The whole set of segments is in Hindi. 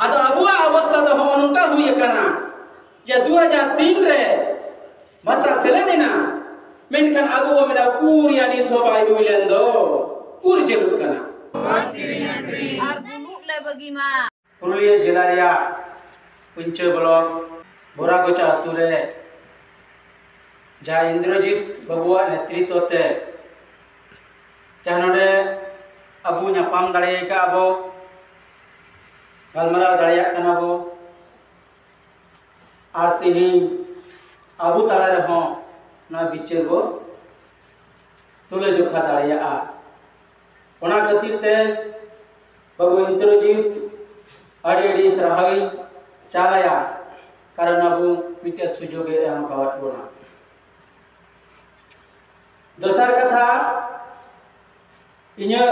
आदो अबुआ अवस्था दो होनुका हुई कना जे 2003 रे भाषा सेलेनिना मेनखान अबु मेना कुरिया नि थोबाय हुइलेन दो कुर जेलु कना आर बुलुक ले बगी मा पुरुलिया जिला रिया पुंचे ब्लॉक बोरागोचा अतु रे जहाँ इंद्रजीत बाबुआ नेतृत्व ते जहाँ अबू नापाम दाड़े का अबो गलमराव दाड़े कना बो आर तिनी अबू ताला रे हो ना बिचार बो तुले जोखा दाड़े ओना खातिर ते बाबू इंद्रजीत अड़ी सराहवी चालाया कारण अबू मिटे सुजोगे एम कावत बोना दोसर कथा इन्हें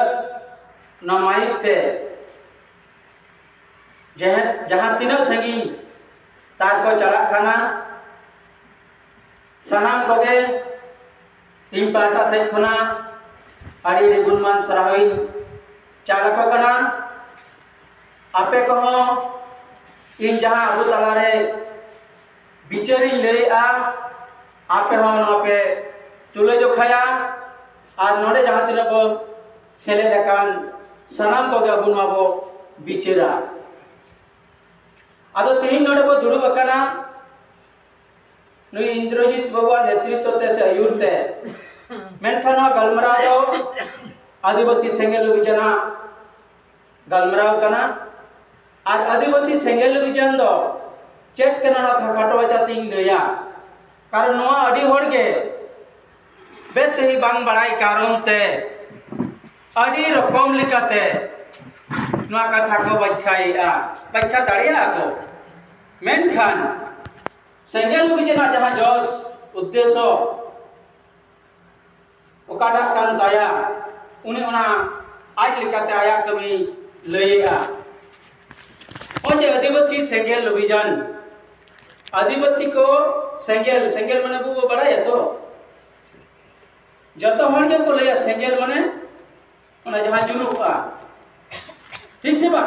नमाइते जहाँ तीनों संगी तार को चला करना सनाम कोगे इन पार्टा से खुना अड़ी गुणमान सराहई चालको करना आपे को हो इन जहाँ अबू तलारे बिचारी ले आपे हो नोपे तुले जो खाया आज नोड़े जहाँ तीन बो सेले रकान सनाम को क्या बुनवा बो बिचरा आदो तीन नोड़े बो दुड़ू बकना नुई इंद्रजीत बाबुआ नेतृत्व ते से अयुरते मेनखाना गलमराव दो आदिवासी सेंगेल विजना गलमराव कना और आदिवासी सेंगेल विजन दो चेक कना ना था काटवा चाहती इंद्रिया कारण नोआ अड़ी होड़ के बेस ही बांग बड़ाई कारण ते अड़ी रकम लिखाते नोआ कथा को व्याख्या दाड़िया को मेनखान सेंगेल विजना जहाँ जोश उद्देश्य ओकाडा कान ताया उन्हें उना आज लिखाते आया कमी लेया ओजे आदिवासी सेंगेल विजन आदिवासी को सेंगेल मने बुबो बड़ाया तो जतो हर के को लेया सेंगेल मने ओना जहां जुलुआ ठीक से बा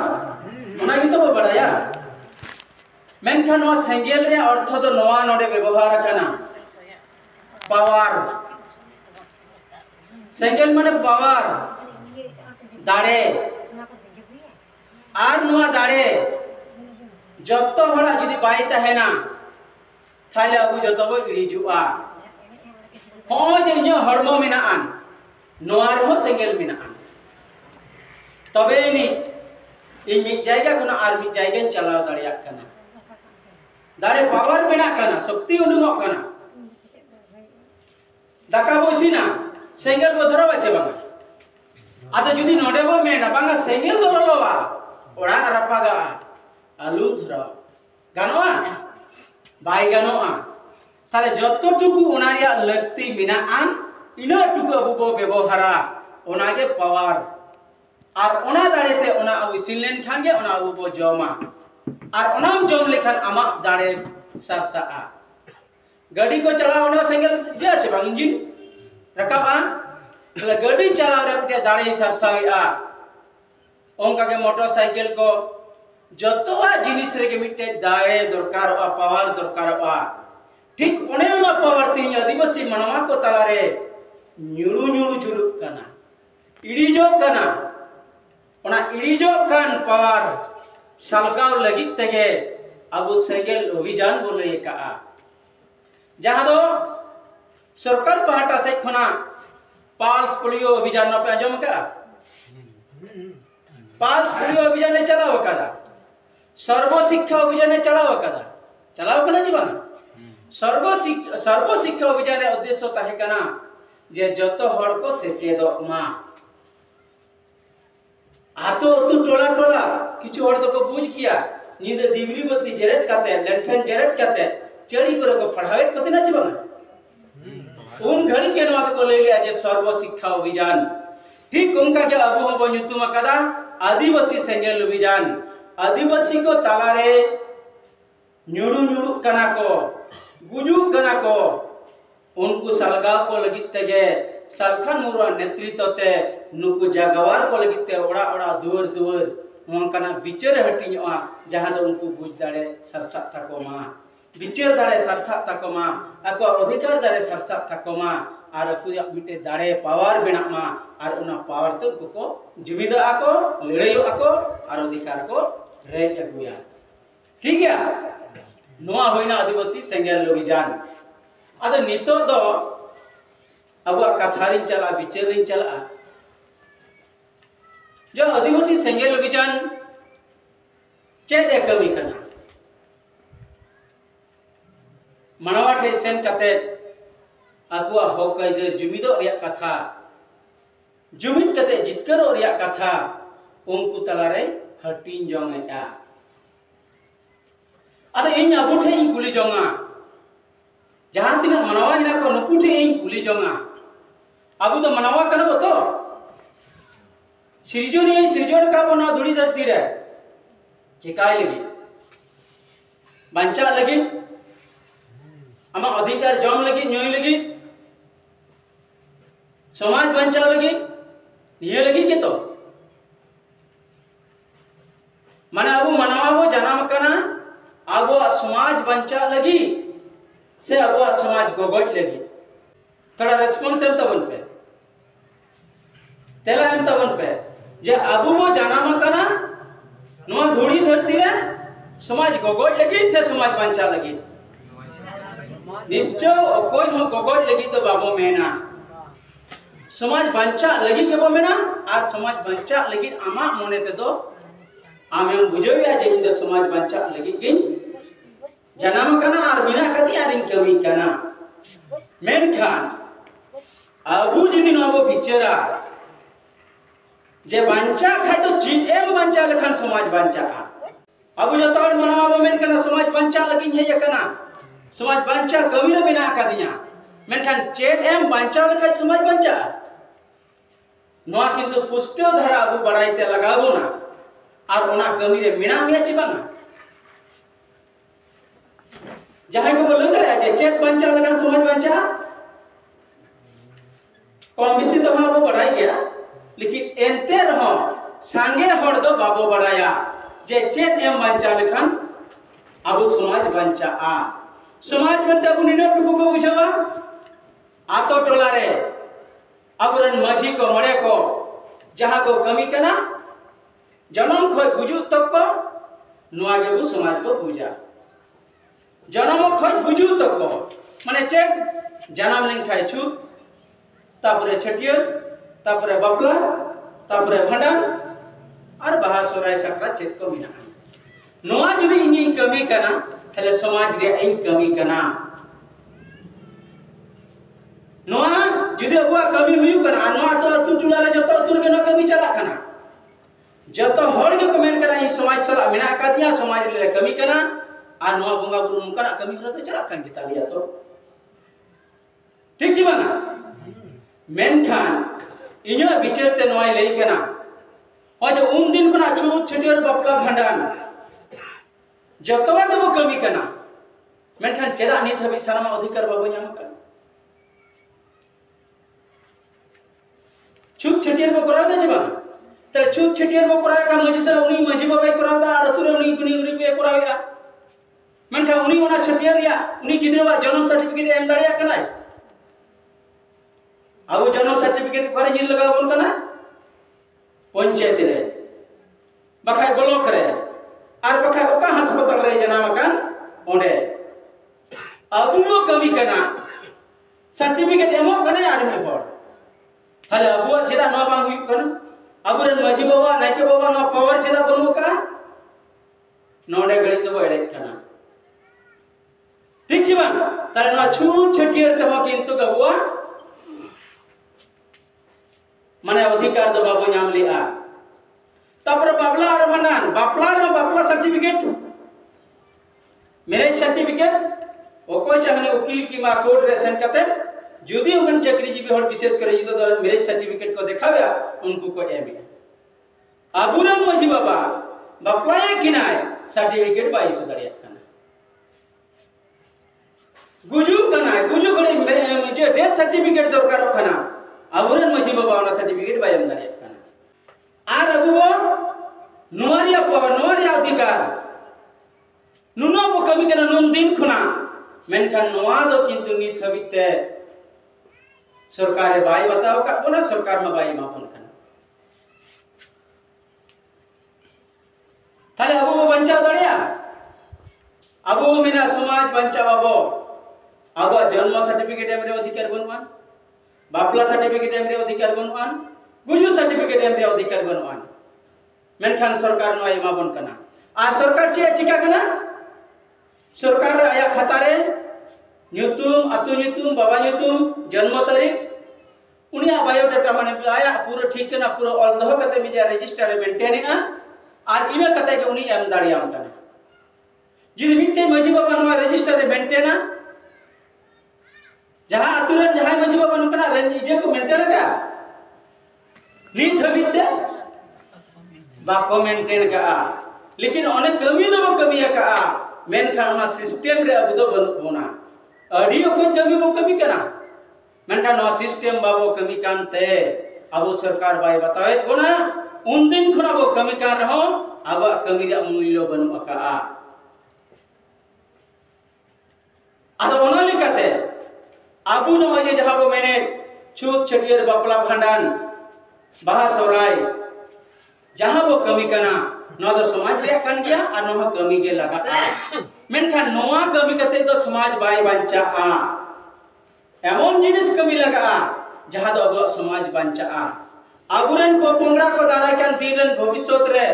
ओना की तो बड़ाया मेनखान नो सेंगेल रे अर्थ तो नोआ नोडे व्यवहार कना पावर सेंगेल मने पावर दाड़े आर नोआ दाड़े जतो हड़ा जुदी बाई तहेना थाले अबू जतो बो इड़ीजुआ हो जे इᱧ हड़मो मेना आन नोआ रे हो सेंगेल मेना आन तबे नि इन मिट जायगा खना आर मिट जायगा चलाव दाड़िया कना दाड़े पावर मेना कना शक्ति उडुंगो कना दाका बोसिना सेंगेल बो धरा बाचे बांगा आदो जुदी नोडे बो मेना बांगा सेंगेल दो लोवा ओड़ा रापागा आलू धरा गानोआ बाय गानोआ ताले जत्तो टुकु ओनारिया लगती मिना आन इना टुकु अबु बो व्यवहारा ओनागे पावर और ओना दाड़ेते ओना अबु सिलेन खानगे ओना अबु बो जमा और ओनाम जम लेखान आमा दाड़े सरसा गाड़ी को चलावने सेंगेल जे से बांग इंजिन रकाबा तले गाड़ी चलाव रे पिटे दाड़े सरसावेआ ओंका के मोटरसाइकिल को जतोवा जिनिस रे के मिटे दाड़े दरकार पावर दरकार ठीक ओने ओना पावर तीन आदिवासी मनवा को तलारे न्यूरु न्यूरु जुलुक कना इड़ीजो कना ओना इड़ीजो कान पावर सालगाव लगित तेगे अबु सेंगेल अभियान बोले का जहां दो सरकार पहाटा से खना पाल्स पोलियो अभियान पे आजम का पाल्स पोलियो अभियान चलाव कदा सर्व शिक्षा अभियान चलाव कदा चलाव कना जीवन सर्व शिक्षा अभियान उद्देश्य ताहे कना जे जतो हड़ को सेचेदो मा आतो तू टोला टोला किछु हड़ तो को बुझ किया नींद डिबरी बत्ती जेरेट काते लेंथन जेरेट काते चढ़ी करे को पढ़ावे कते ना जीवन उन घड़ी के नवा को ले लिया जे सर्व शिक्षा अभियान ठीक उनका के अबु हबो ᱧᱩᱛᱩᱢ कदा आदिवासी सेंगेल अभियान आदिवासी को तालारे ᱧᱩᱨᱩ ᱧᱩᱨᱩ कना को गुजु कना को उनको सलगाव को लगित तेगे सलखान मुरुआ नेतृत्व ते नुकु जागवार को लगित ते ओड़ा ओड़ा दुवर दुवर नोंकाना बिचार हटिङोआ जहां दो उनको बुझ दाड़े सरसा ताकोमा बिचार दाड़े सरसा ताकोमा आको अधिकार दाड़े सरसा ताकोमा और अकुया मिटे दाड़े पावर बेनामा और उना पावर तो को जुमिदा आको लड़ाई आको और अधिकार को रे अगुया ठीक है नोआ होइना आदिवासी सेंगेल अभियान अद नितो दो अब कथारी चला बिचारी चला जो आदिवासी सेंगेल अभियान चेद कमी करना मनवा ठे सेन कते अगुआ हक आइदर जुमिदो रिया कथा जुमिद कते जितकरो रिया कथा उनको तलारे हटिन जोंगा अद इन अबु ठे इन कुली जोंगा जहां तिना मनवा हिना को नुकु ठे इन कुली जोंगा अबु तो मनवा कना बतो सिरजोन का बना धुड़ी धरती रे चिकाय लगी बंचा लगी आमा अधिकार जम लगी न्योय लगी समाज बंचा लगी ये लगी के तो माने अब मनवा वो जनाम कना अब समाज बंचा लगी से अब समाज गोगोज लगी थोड़ा रेस्पॉन्स एम तबन पे तेला एम तबन पे जे अब वो जनाम कना नो धुड़ी धरती रे समाज गोगोज लगी से समाज बंचा लगी निश्चय कोई हो गोगोज लगी तो बाबो मेना समाज बंचा लगी के बो मेना और समाज बंचा लगी आमा मोने ते दो आमे बुझोया जे इन समाज बंचा लगी किन जनाम कना और बिना कदी आरिन कमी कना मेनखान अबु जुदी नबो बिचारा जे बंचा खाय तो चीज एम बंचा लखन समाज बंचा अबु जतो मनवा मेन कना समाज बंचा लगी हे कना समाज बंचा कमी रे बिना कदिया मेनखान चेड एम बंचा लखन समाज बंचा नोआ किंतु पुष्टो धारा अबु बड़ाइते लगाबो ना और उना कमी रे मिना मिया चिबांगा जहां को बोल दरे जे चेक बंचा लगा समाज बंचा कम बेसी तो हम बढ़ाई गया लेकिन एंते रहो सांगे हर दो बाबो बढ़ाया जे चेक एम बंचा लखन अब समाज बंचा आ समाज बनते अब निनो टुकु को बुझवा आतो टोला रे अबरन माझी को मरे को जहां को कमी कना जनम खय गुजु तक को नुआ गेबु समाज को पूजा जनम खय गुजु तक को माने चेक जनम लेन खाय छु तापरे छटियर तापरे बापला तापरे भंडान और बाहा सोराय सकरा चेक को बिना नुआ जुदी इनी कमी कना तले समाज रे इन कमी कना नुआ जुदी अबुआ कमी हुयु कना नुआ तो अतु टुला रे जतो अतुर के न कमी चला कना जतो हर के कमेंट करा ई समाज सला मेना का दिया समाज रे कमी कना आ नुआ बंगा गुरु उनका कमी हो तो चला कन के तालिया तो ठीक छी बना मेनखान इन्या बिचारते नुआ लई कना आज उन दिन कना छूट छटियर बापला भंडान जतवा देबो कमी कना मेनखान चेदा नित हबि सानामा अधिकार बाबो नाम कना छूट छटियर को करा दे छबा तले छूट छटियर को करा का मजी सा उनी मजी बाबाई करा दा अतुरे उनी गुनी उरी पे करा या मेनखान उनी ओना छटियर या उनी गिद्रवा जन्म सर्टिफिकेट एम दाड़िया कना अब जन्म सर्टिफिकेट करे जिन लगा बोल कना पंचायत रे बखाय ब्लॉक रे और बखाय ओका अस्पताल रे जनाम कान ओंडे अबुओ कमी कना सर्टिफिकेट एमो कने आदमी हर थाले अबुआ चेदा न बांग हुई कना अबुरन माझी बाबा नाइके बाबा न पावर चेदा बनबो का नोडे गड़ी तो एडे कना ठीक छी बान तारे न छूट छटियर तह किंतु गबुआ माने अधिकार दो बाबू नाम लिया तपर बापला और भंडान बापला सर्टिफिकेट मैरिज सर्टिफिकेट ओको चाहने वकील की मा कोर्ट रे सेन कते जुदी उगन चक्री जी हर विशेष करे तो मैरिज सर्टिफिकेट को देखावे उनको को एम अबुरन मजी बाबा बापला किनाय सर्टिफिकेट बाई सुदरिया कना गुजु गड़ी जे डेथ सर्टिफिकेट दरकार कना अबुरन मजी बाबा ओना सर्टिफिकेट बायम दाड़िया कना आर अबुओ नुआरिया पावर नुआरिया अधिकार नुनो को कमी कना नुन दिन खुना मेनखान नोआ दो किंतु नित हबिते सरकार बाई बताओ का बोला सरकार में बाई मापन करना थाले अबो वो बंचा दड़िया अबो मेरा समाज बंचा अबो जन्म सर्टिफिकेट एमरे अधिकार बनवान बापला सर्टिफिकेट एमरे अधिकार बनवान गुजु सर्टिफिकेट एमरे अधिकार बनवान मेनखान सरकार नो एमा बन करना आ सरकार चे चिका करना सरकार आया खाता रे nyutum atu nyutum baba nyutum जन्म तारीख उनिया बायोडाटा माने आया पूरा ठीक ना पूरा ऑल दह कते मिजा रजिस्टर मेंटेन आ आर इना कते के उनी एम दाड़ियाम कना जिदि मिटे मजी बाबा नवा रजिस्टर मेंटेन आ जहां अतुरन जहां मजी बाबा नकना इजे को मेंटेन का नीत हबिते बाको मेंटेन का लेकिन अनेक कमी दो कमी का मेनखान ना सिस्टम रे अब दो बना अडियो को कमी बो कमी कना मेनखान ना सिस्टम बाबो कमी कानते अब सरकार बाय बतावे कोना उन दिन खुना बो कमी कान रहो अब कमी रे मूल्य बनु का आदो ओना लिकाते आबु न वजे जहां बो मैंने छूत छटियर बापला भांडान बाहा सोराय जहां वो कमी कना न दो समाज रे कान गया आ न कमी गे लगा मेनखान नोआ कमी कते दो समाज बाय बांचा आ एमन जिनिस कमी लगा जहां दो अब समाज बांचा आ आगुरन को पोंगड़ा को दारा कान तीरन भविष्य रे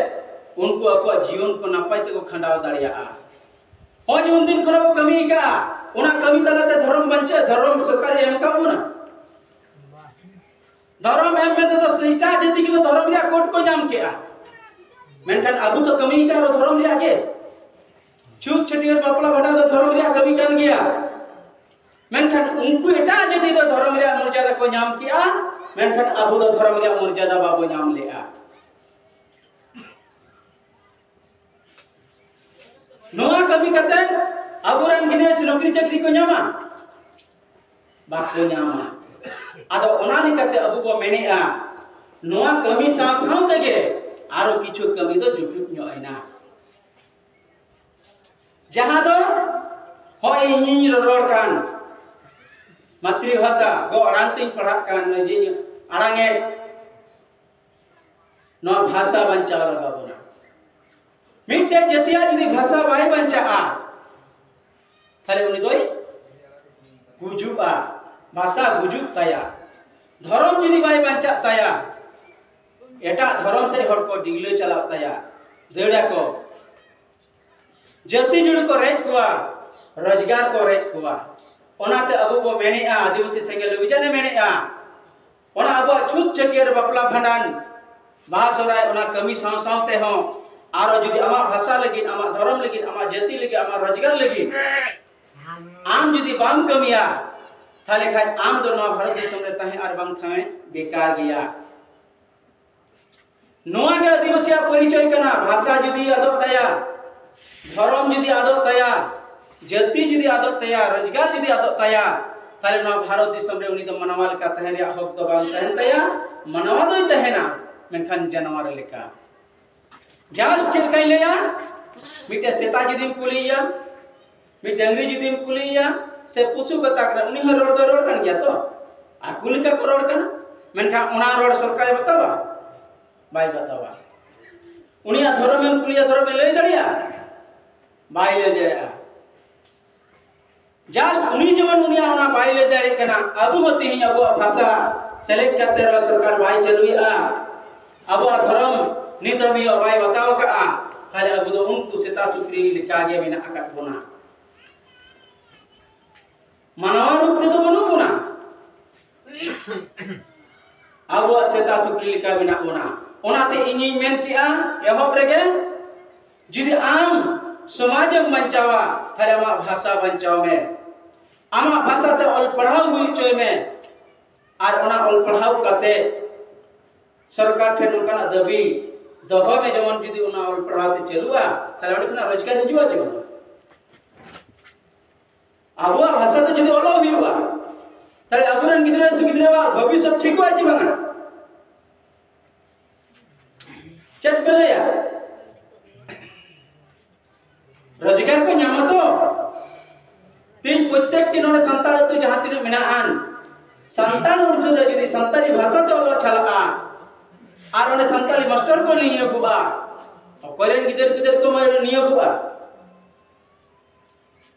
उनको अपना जीवन को नापाय ते को खंडाव दाड़िया आ हो जीवन दिन को कमी का उना कमी तलाते धर्म बांचा धर्म सरकार एम का बुना धर्म एम में तो सीटा जति की तो धर्म रे कोट को जाम के आ मेनखान अबु तो कमी का धर्म रे आगे छूत छटियर बापला बना तो धर्म रे कमी कान गया मेनखान उनको एटा जति तो धर्म रे मर्यादा को नाम किया मेनखान अबु तो धर्म रे मर्यादा बाबो नाम लेआ नोआ कमी कते अबुरन गिने नौकरी चाकरी को नामा बाको नामा आदो ओना लिकाते अबु बो मेनेआ नोआ कमी साव तगे आरो किछु कमी दो जुटुक न्योयना जहां दो होय इनी रोड कान मातृभाषा गो अड़ांतिन पढ़ा कान जिन अड़ांगे नो भाषा बंचा लगा बोना मिटे जतिया जदि भाषा बाय बंचा आ थाले उनी दोय गुजुबा भाषा गुजुब ताया धर्म जदि बाय बंचा ताया एटा धर्म से हर को डिगले चला ताया देड़ा को जति जुड़ को रेट कुआ रोजगार को रेट कुआ ओनाते अबु बो मेने आ आदिवासी सेंगल विजने मेने आ ओना अबु छूत छटियर बापला भांडान बाहा सोराय ओना कमी साव सावते हो आरो जदि आमा भाषा लगी आमा धर्म लगी आमा जाति लगी आमा रोजगार लगी आम जदि बाम कमिया थाले खाय आम दो नवा भारत देश रे ताहे आर बाम थाए बेकार गया नोआ के आदिवासी परिचय कना भाषा जदि आदत ताया धर्म जदि आदत ताया जाति जदि आदत ताया रोजगार जदि आदत ताया ताले नवा भारत देश रे उनी तो मनवाल का तहन रे हक तो बाम तहन ताया मनवा दोय तहना मेनखान जानवर लेका जास चिलकाई लेया मिटे सेता जदिम कुलिया मि डंगरी जदिम कुलिया से पुसु को ताकरा उनी हो रोड कन गया तो आ कुलिका को रोड कन मेनखान ओना रोड सरकार बतावा बाय बतावा उनिया धर्म में कुलिया धर्म में ले दड़िया बाय ले दड़िया जस्ट उनी जमन उनिया ओना बाय ले दड़े कना अबु होती ही अबु भाषा सेलेक्ट करते रहो सरकार बाय चलुया अबु धर्म नित भी बाय बताओ का ताले अबु दो उनको सेता सुक्री लिखा गया बिना अकत बोना मानवा रूप ते तो बनु बोना अबु सेता सुक्री लिखा बिना बोना ओनाते इनी मेन किया एहब रेगे जदि आम समाज बंचावा थाले आमा भाषा बंचाव में आमा भाषा ते ऑल पढ़ाव हुई चोय में आर ओना ऑल पढ़ाव काते सरकार ठे नोकाना दबी दहो में जमन जदि ओना ऑल पढ़ाव ते चलुआ थाले ओने खना रोजगार हिजुआ चे आबुआ भाषा ते जदि ओलो हुआ थाले अबुरन गिदरा से गिदरा भविष्य ठीक होय चे बांगा चट पेलेया रोजगार को नामा तो तीन प्रत्येक की नोने संताल तो जहाँ तीन मिनाआन संतान उर्दू रे जुदी संताली भाषा तो अगला चला आर उन्हें संताली मास्टर को नियो बुआ और कोरेन गिदर को मैं नियो बुआ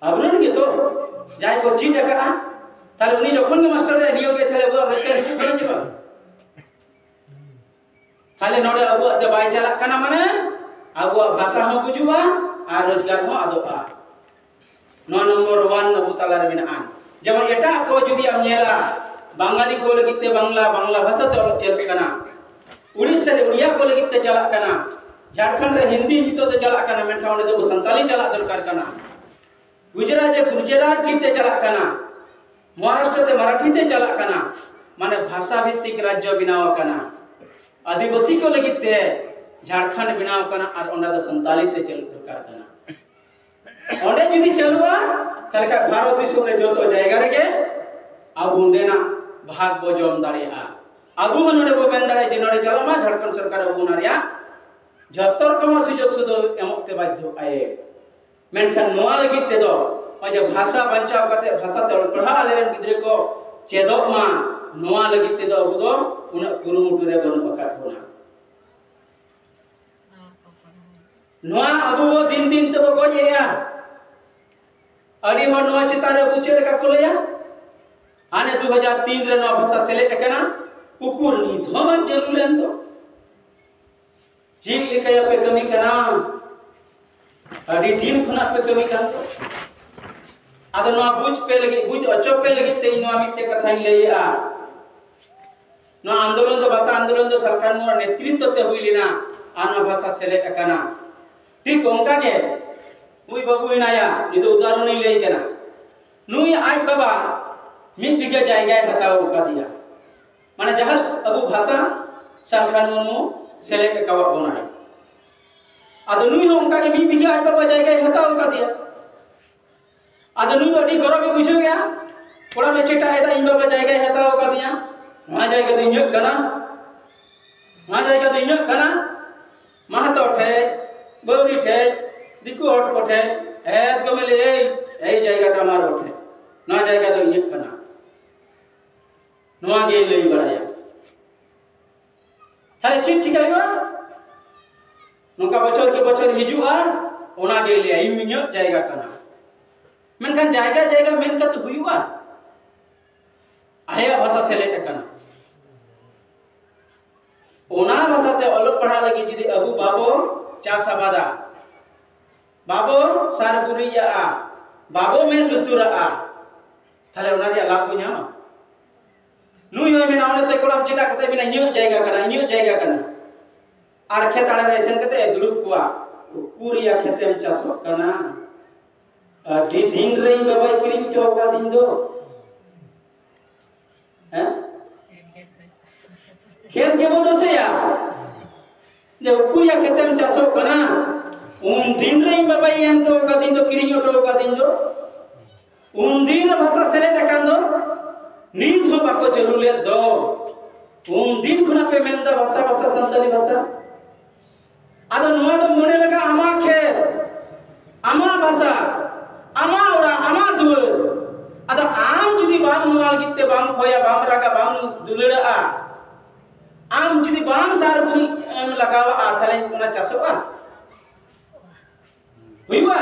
अबरुन की तो जाए को चीट का ताले उन्हीं जोखन के मास्टर रे नियो के थाले बुआ वेकेंस को जीवा थाले नोडे अबु अते बाय चला कना माने अबु भाषा हो बुजुआ आर रोजगार हो आदोआ नो नंबर 1 अबु ताला रे मिनाआन जेमन एटा को जुदी आम नेला बांगाली को लगिते बांग्ला भाषा ते चल कना उड़ीसा रे उड़िया को लगिते चला कना झारखंड रे हिंदी नितो ते चला कना मेनखा ओंडे दो संताली चला दरकार कना गुजरात ते चला कना महाराष्ट्र ते मराठी ते चला कना माने भाषा भित्तिक राज्य बनाव कना आदिवासी को लगिते झारखंड बनाव कना और ओंडे दो संताली ते चल दरकार कना ओंडे जुदी चलवा तलका भारत दिसो रे जोतो जायगा रे के अब उंडेना भाग बजम दाड़िया अबु नोडे बो मेन दाड़े जे नोडे चलमा झारखंड सरकार अबु नारिया जतर कम सुजोग सुदो एमोते बाध्य आए मेनखान नोआ लगित ते दो अजे भाषा बंचाव कते भाषा ते पढ़ा लेन गिद्रे को चेदो मा नोआ लगित ते दो अबु दो उना कुरुमुटु रे बनु बकात होना नोआ अबु दिन दिन ते बो गोजेया अडी हो नोआ चितारे बुचे का कोलया आने 2003 रे नोआ भाषा सेलेक्ट कना उकुर नी धमन जरूलेन तो जी लिखया पे कमी कना अडी दिन खुना पे कमी कना तो आदो नोआ बुझ पे लगी बुझ अचो पे लगी ते नोआ मिते कथा लेया नोआ आंदोलन तो भाषा आंदोलन तो सरकार मोर नेतृत्व ते हुइलिना आना भाषा सेलेक्ट कना ठीक ओंका के मुई बाबू इनाया निदो उदाहरण नहीं ले कना नुई आज बाबा मिट बिघा जायगा हताओ का दिया माने जहाज अबु भाषा सरकार मोर सेलेक्ट कावा बनाय आदो नुई ओंका के मिट बिघा आज बाबा जायगा हताओ का दिया आदो नुई अडी गौरव में बुझो गया कोड़ा में चेटा है इन बाबा जायगा हताओ का दिया वहां जायगा तो इन्यो कना वहां जायगा तो इन्यो कना महतो ठे गौरी ठे दिकु हट कोठे एत गमले ए जायगा टा मार उठे ना जायगा तो इन्यो कना नोआ गे लई बड़ाया थाले चिट ठिकाइबा नोका बचर के बचर हिजुआ ओना गे ले इन्यो जायगा कना मेनखान जायगा मेनका तो हुइवा आया भाषा सेलेक्ट कना ओना भाषा ते अलग पढ़ा लगी जदी अबु बाबो चास आबादा बाबो सारगुरिया बाबो मेन लुतुरा थाले ओना रे लाभ को न्यामा नुई हो में नावले ते कोड़ाम चिटा कते बिना इन्यो जायगा कना आर खेत आड़े रे सेन कते दुलुप कुआ पूरिया खेतेम चासो कना अडी दिन रे बाबा किरिम तो का दिन दो हैं खेत के बोलो से या जे पूरिया खेतेम चासो कना उन दिन रे बाबा एम तो का दिन दो किरिम तो का दिन दो उन दिन भाषा सेले टकान दो नीत हो बाको चलू ले दो उन दिन खुना पे मेंदा भाषा संताली भाषा आदो नोआ दो मोने लगा आमा खेत आमा भाषा आमा ओरा आमा दुर आदो आम जुदी बाम नोआल गिते बाम खोया बाम रागा बाम दुलड़ा आम जुदी बाम सारपुरी एम लगावा थाले ओना चासोआ हुइबा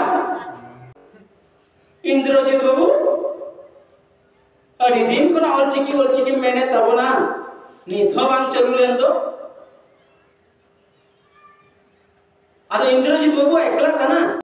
इंद्रजीत बाबू अड़ी दिन को ऑलचिकी मेने तबना नीत बांग चलू लेन दो आदो इंद्रजीत बाबू एकला कना